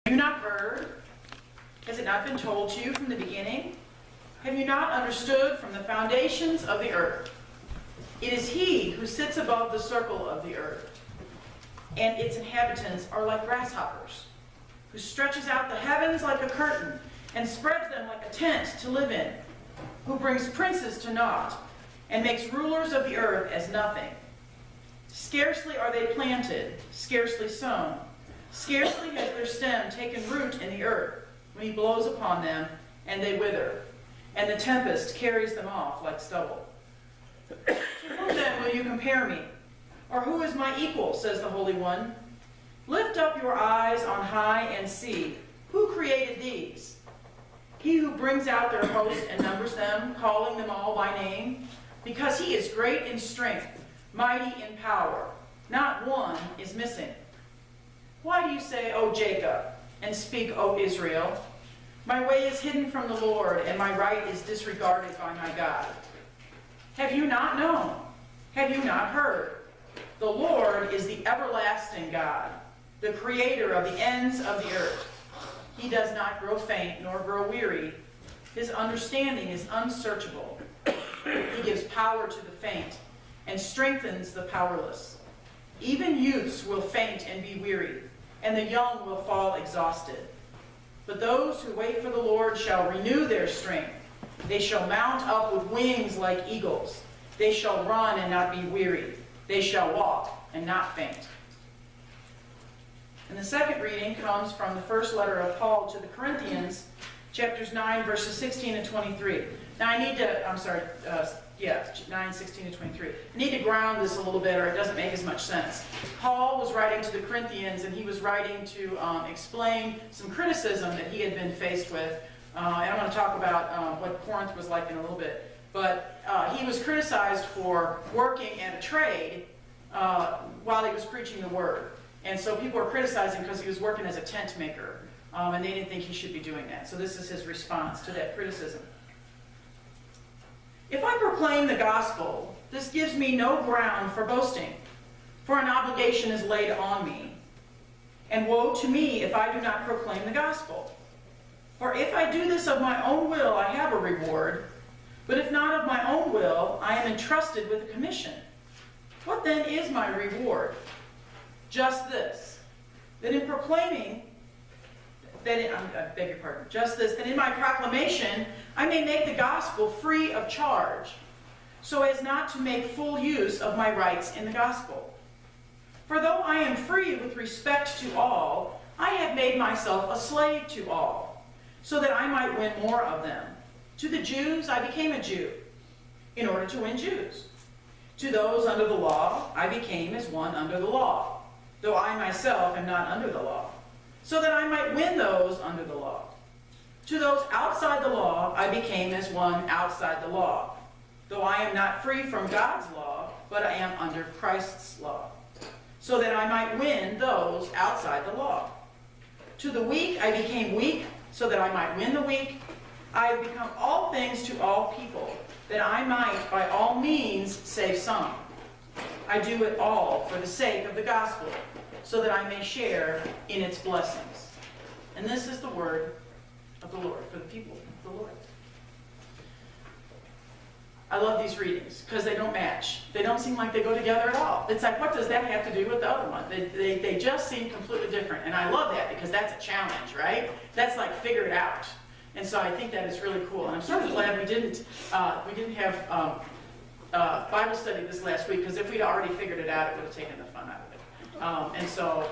Have you not heard? Has it not been told to you from the beginning? Have you not understood from the foundations of the earth? It is he who sits above the circle of the earth, and its inhabitants are like grasshoppers, who stretches out the heavens like a curtain and spreads them like a tent to live in, who brings princes to naught and makes rulers of the earth as nothing. Scarcely are they planted, scarcely sown. Scarcely has their stem taken root in the earth when he blows upon them, and they wither, and the tempest carries them off like stubble. To whom then will you compare me? Or who is my equal, says the Holy One? Lift up your eyes on high and see. Who created these? He who brings out their host and numbers them, calling them all by name, because he is great in strength, mighty in power. Not one is missing. Why do you say, O Jacob, and speak, O Israel? My way is hidden from the Lord, and my right is disregarded by my God. Have you not known? Have you not heard? The Lord is the everlasting God, the creator of the ends of the earth. He does not grow faint nor grow weary. His understanding is unsearchable. He gives power to the faint and strengthens the powerless. Even youths will faint and be weary, and the young will fall exhausted. But those who wait for the Lord shall renew their strength. They shall mount up with wings like eagles. They shall run and not be weary. They shall walk and not faint. And the second reading comes from the first letter of Paul to the Corinthians, chapters 9, verses 16 and 23. Now I need to, 9, 16 to 23. I need to ground this a little bit or it doesn't make as much sense. Paul was writing to the Corinthians and he was writing to explain some criticism that he had been faced with. And I'm going to talk about what Corinth was like in a little bit. But he was criticized for working at a trade while he was preaching the word. And so people were criticizing because he was working as a tent maker. And they didn't think he should be doing that. So this is his response to that criticism. If I proclaim the gospel, this gives me no ground for boasting, for an obligation is laid on me. And woe to me if I do not proclaim the gospel. For if I do this of my own will, I have a reward. But if not of my own will, I am entrusted with a commission. What then is my reward? Just this, that in proclaiming, that in my proclamation, I may make the gospel free of charge, so as not to make full use of my rights in the gospel. For though I am free with respect to all, I have made myself a slave to all, so that I might win more of them. To the Jews I became a Jew, in order to win Jews. To those under the law I became as one under the law, though I myself am not under the law, so that I might win those under the law. To those outside the law I became as one outside the law, though I am not free from God's law, but I am under Christ's law, so that I might win those outside the law. To the weak I became weak, so that I might win the weak. I have become all things to all people, that I might by all means save some. I do it all for the sake of the gospel, so that I may share in its blessings. And this is the word of the Lord for the people of the Lord. I love these readings because they don't match. They don't seem like they go together at all. It's like, what does that have to do with the other one? They just seem completely different. And I love that because that's a challenge, right? That's like figure it out. And so I think that is really cool. And I'm sort of glad we didn't have Bible study this last week, because if we'd already figured it out, it would have taken the fun out of it. So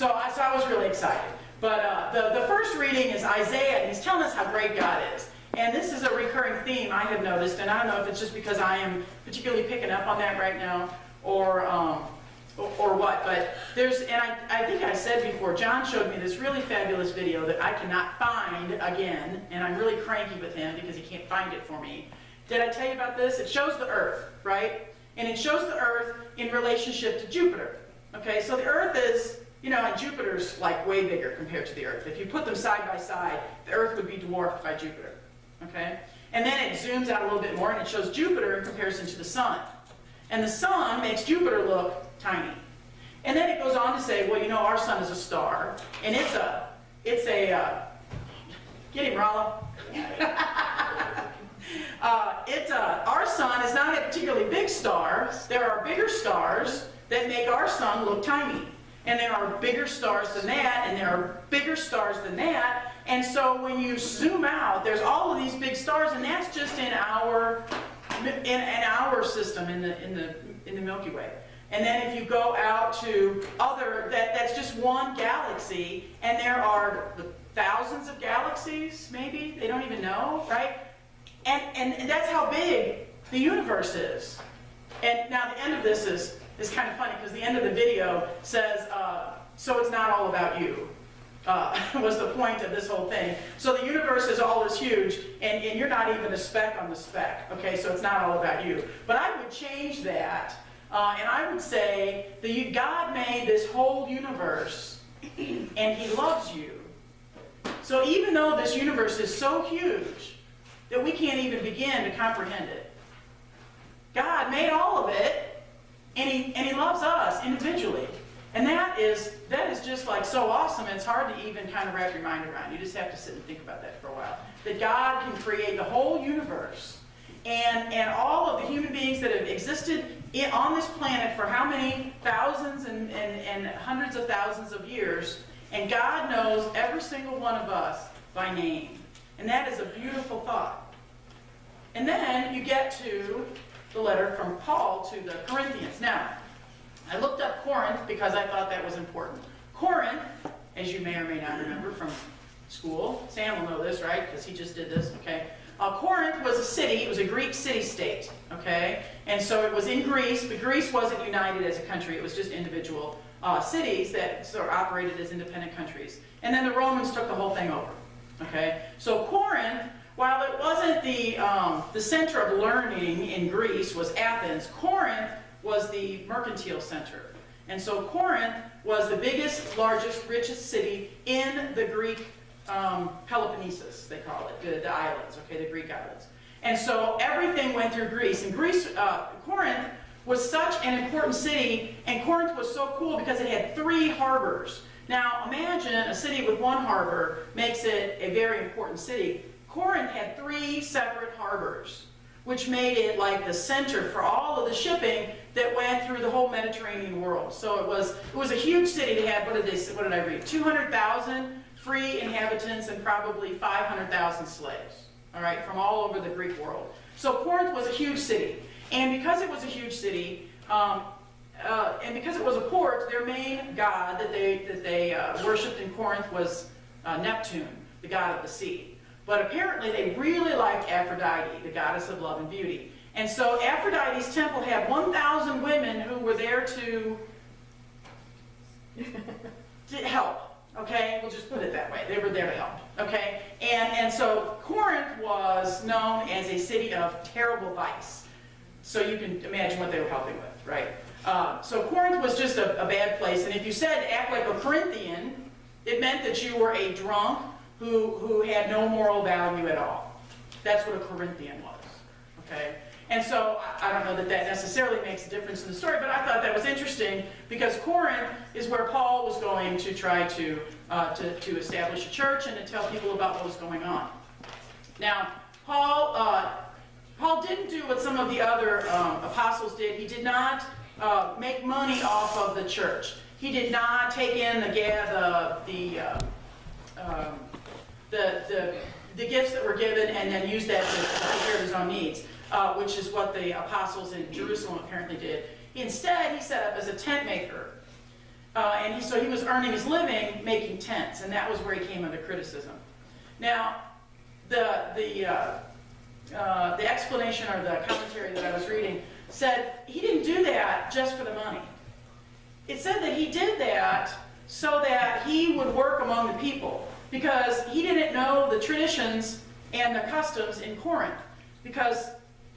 I was really excited. But the first reading is Isaiah, and he's telling us how great God is. And this is a recurring theme I have noticed, and I don't know if it's just because I am particularly picking up on that right now, or what. But I think I said before, John showed me this really fabulous video that I cannot find again, and I'm really cranky with him because he can't find it for me. Did I tell you about this? It shows the Earth, right? And it shows the Earth in relationship to Jupiter. Okay, so the Earth is, and Jupiter's like way bigger compared to the Earth. If you put them side by side, the Earth would be dwarfed by Jupiter. Okay? And then it zooms out a little bit more and it shows Jupiter in comparison to the Sun. And the Sun makes Jupiter look tiny. And then it goes on to say, well, our Sun is a star, and it's a It's a, get him, Rollo. Our sun is not a particularly big star. There are bigger stars that make our sun look tiny. And there are bigger stars than that, and there are bigger stars than that. And so when you zoom out, there's all of these big stars, and that's just in our system, in the Milky Way. And then if you go out to that's just one galaxy, and there are thousands of galaxies, maybe, they don't even know, right? And that's how big the universe is. And now the end of this is kind of funny, because the end of the video says, so it's not all about you, was the point of this whole thing. So the universe is all this huge, and you're not even a speck on the speck, okay? So it's not all about you. But I would change that, and I would say that God made this whole universe, and He loves you. So even though this universe is so huge that we can't even begin to comprehend it, God made all of it, and he loves us individually. And that is just like so awesome, it's hard to even kind of wrap your mind around. You just have to sit and think about that for a while. That God can create the whole universe and all of the human beings that have existed on this planet for how many thousands and hundreds of thousands of years, and God knows every single one of us by name. And that is a beautiful thought. And then you get to the letter from Paul to the Corinthians. Now, I looked up Corinth because I thought that was important. Corinth, as you may or may not remember from school, Sam will know this, right? Because he just did this, okay? Corinth was a city, it was a Greek city-state, okay? And so it was in Greece, but Greece wasn't united as a country, it was just individual cities that sort of operated as independent countries. And then the Romans took the whole thing over, okay? So Corinth, while it wasn't the center of learning in Greece was Athens, Corinth was the mercantile center. And so Corinth was the biggest, largest, richest city in the Greek Peloponnesus, they call it, the islands, okay, the Greek islands. And so everything went through Greece. And Corinth was such an important city, and Corinth was so cool because it had 3 harbors. Now imagine a city with 1 harbor makes it a very important city. Corinth had 3 separate harbors, which made it like the center for all of the shipping that went through the whole Mediterranean world. So it was a huge city. They had, what did I read? 200,000 free inhabitants and probably 500,000 slaves, all right, from all over the Greek world. So Corinth was a huge city. And because it was a huge city, and because it was a port, their main god that they worshipped in Corinth was Neptune, the god of the sea. But apparently they really liked Aphrodite, the goddess of love and beauty. And so Aphrodite's temple had 1,000 women who were there to help, okay? We'll just put it that way. They were there to help, okay? And so Corinth was known as a city of terrible vice. So you can imagine what they were helping with, right? So Corinth was just a bad place. And if you said act like a Corinthian, it meant that you were a drunk who had no moral value at all. That's what a Corinthian was, okay? And so I don't know that necessarily makes a difference in the story, but I thought that was interesting because Corinth is where Paul was going to try to establish a church and to tell people about what was going on. Now, Paul didn't do what some of the other apostles did. He did not make money off of the church. He did not take in the gifts that were given and then use that to take care of his own needs, which is what the apostles in Jerusalem apparently did. Instead, he set up as a tent maker. So he was earning his living making tents, and that was where he came under criticism. Now, the explanation or the commentary that I was reading said he didn't do that just for the money. It said that he did that so that he would work among the people, because he didn't know the traditions and the customs in Corinth, because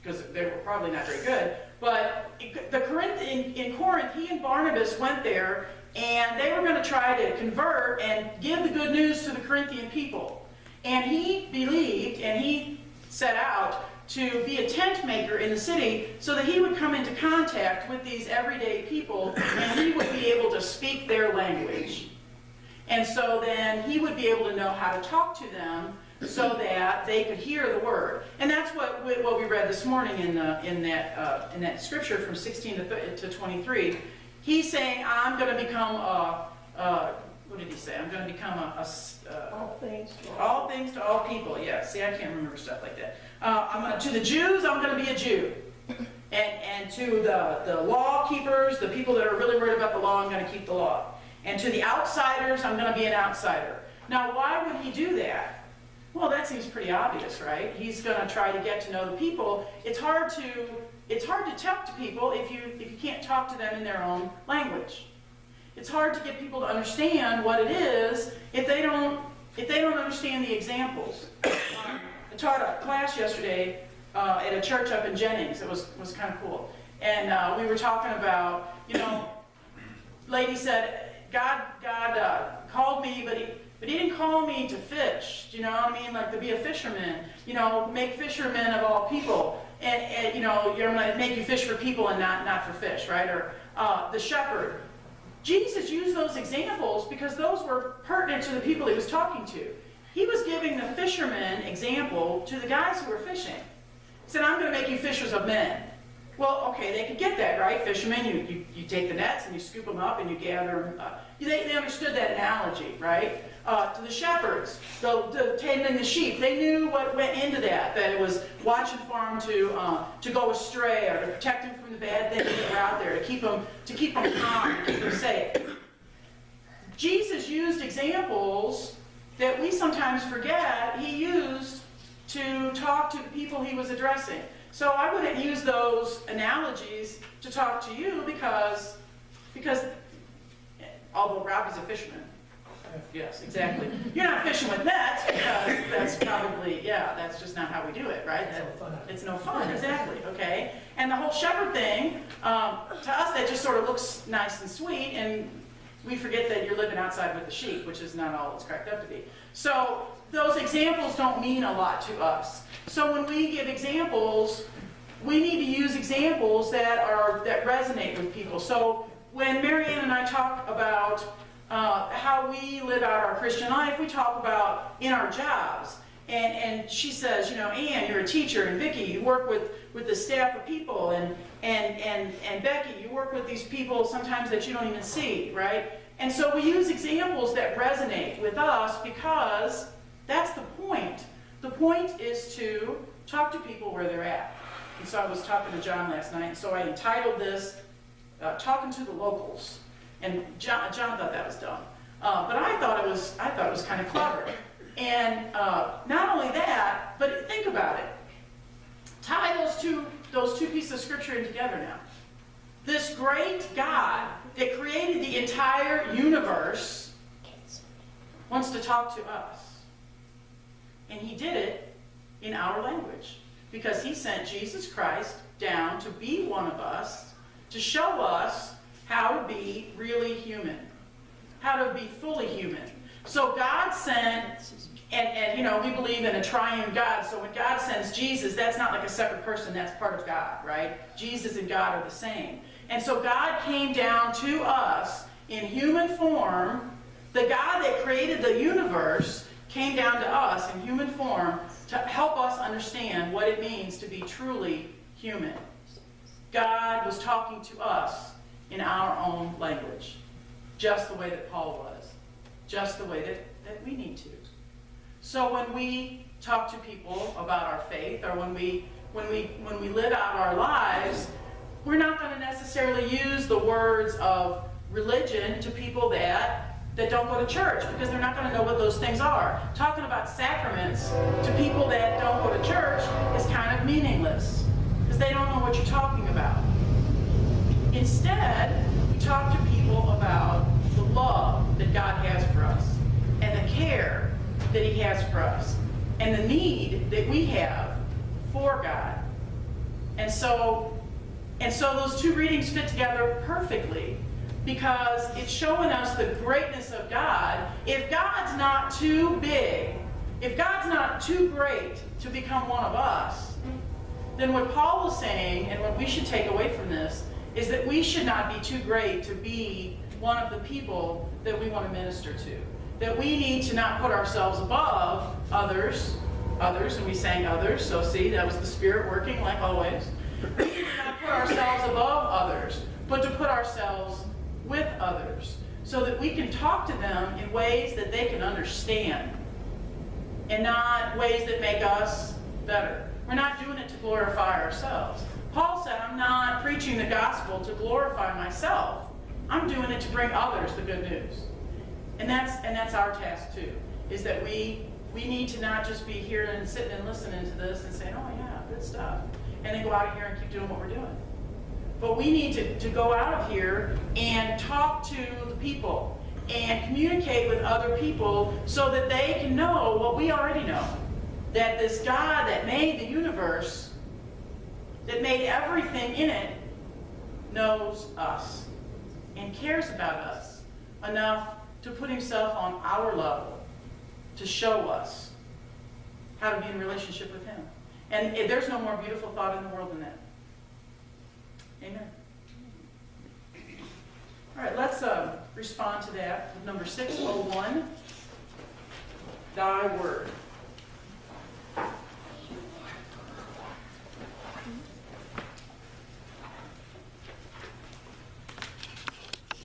they were probably not very good. But in Corinth, he and Barnabas went there, and they were going to try to convert and give the good news to the Corinthian people. And he believed, and he set out to be a tent maker in the city so that he would come into contact with these everyday people, and he would be able to speak their language. And so then he would be able to know how to talk to them so that they could hear the word. And that's what we read this morning in that scripture from 16 to 23. He's saying, I'm going to become what did he say? I'm going to become all things to all people. Yeah, see, I can't remember stuff like that. To the Jews, I'm going to be a Jew. And to the law keepers, the people that are really worried about the law, I'm going to keep the law. And to the outsiders, I'm going to be an outsider. Now, why would he do that? Well, that seems pretty obvious, right? He's going to try to get to know the people. It's hard to talk to people if you can't talk to them in their own language. It's hard to get people to understand what it is if they don't understand the examples. I taught a class yesterday at a church up in Jennings. It was kind of cool. And we were talking about, lady said, God called me, but he didn't call me to fish. Do you know what I mean? Like to be a fisherman. Make fishermen of all people. And you're going to make you fish for people and not for fish, right? Or the shepherd. Jesus used those examples because those were pertinent to the people he was talking to. He was giving the fisherman example to the guys who were fishing. He said, I'm going to make you fishers of men. Well, okay, they could get that, right? Fishermen, you take the nets and you scoop them up and you gather them. They understood that analogy, right? To the shepherds, the tending the sheep, they knew what went into that it was watching for them to go astray or to protect them from the bad things that were out there, to keep them calm, to keep them safe. Jesus used examples that we sometimes forget he used to talk to the people he was addressing. So I wouldn't use those analogies to talk to you because although Robbie's a fisherman. Yes, exactly. You're not fishing with nets because that's probably, that's just not how we do it, right? It's no fun, exactly, okay? And the whole shepherd thing, to us that just sort of looks nice and sweet, and we forget that you're living outside with the sheep, which is not all it's cracked up to be. So those examples don't mean a lot to us. So when we give examples, we need to use examples that resonate with people. So when Marianne and I talk about how we live out our Christian life, we talk about in our jobs. And she says, Ann, you're a teacher, and Vicki, you work with the staff of people, and Becky, you work with these people sometimes that you don't even see, right? And so we use examples that resonate with us because that's the point. The point is to talk to people where they're at. And so I was talking to John last night, and so I entitled this, Talking to the Locals. And John thought that was dumb, but I thought it was kind of clever. And not only that, but think about it. Tie those two pieces of scripture in together now. This great God that created the entire universe wants to talk to us, and He did it in our language because He sent Jesus Christ down to be one of us, to show us how to be really human, how to be fully human. So God sent, and we believe in a triune God, so when God sends Jesus, that's not like a separate person, that's part of God, right? Jesus and God are the same. And so God came down to us in human form. The God that created the universe came down to us in human form to help us understand what it means to be truly human. God was talking to us in our own language, just the way that Paul was, just the way that we need to. So when we talk to people about our faith, or when we live out our lives, we're not going to necessarily use the words of religion to people that don't go to church, because they're not going to know what those things are. Talking about sacraments to people that don't go to church is kind of meaningless, because they don't know what you're talking about. Instead, we talk to people about the love that God has for us, and the care that He has for us, and the need that we have for God. And so those two readings fit together perfectly, because it's showing us the greatness of God. If God's not too big, if God's not too great to become one of us, then what Paul is saying, and what we should take away from this, is that we should not be too great to be one of the people that we want to minister to. That we need to not put ourselves above others, and we sang others, so see, that was the Spirit working like always. We need to not put ourselves above others, but to put ourselves with others, so that we can talk to them in ways that they can understand, and not ways that make us better. We're not doing it to glorify ourselves. Paul said, I'm not preaching the gospel to glorify myself. I'm doing it to bring others the good news. And that's our task too, is that we need to not just be here and sitting and listening to this and saying, oh yeah, good stuff, and then go out of here and keep doing what we're doing. But we need to go out of here and talk to the people and communicate with other people so that they can know what we already know. That this God that made the universe, that made everything in it, knows us and cares about us enough to put himself on our level to show us how to be in relationship with him. And there's no more beautiful thought in the world than that. Amen. All right, let's respond to that with number 601, Thy Word.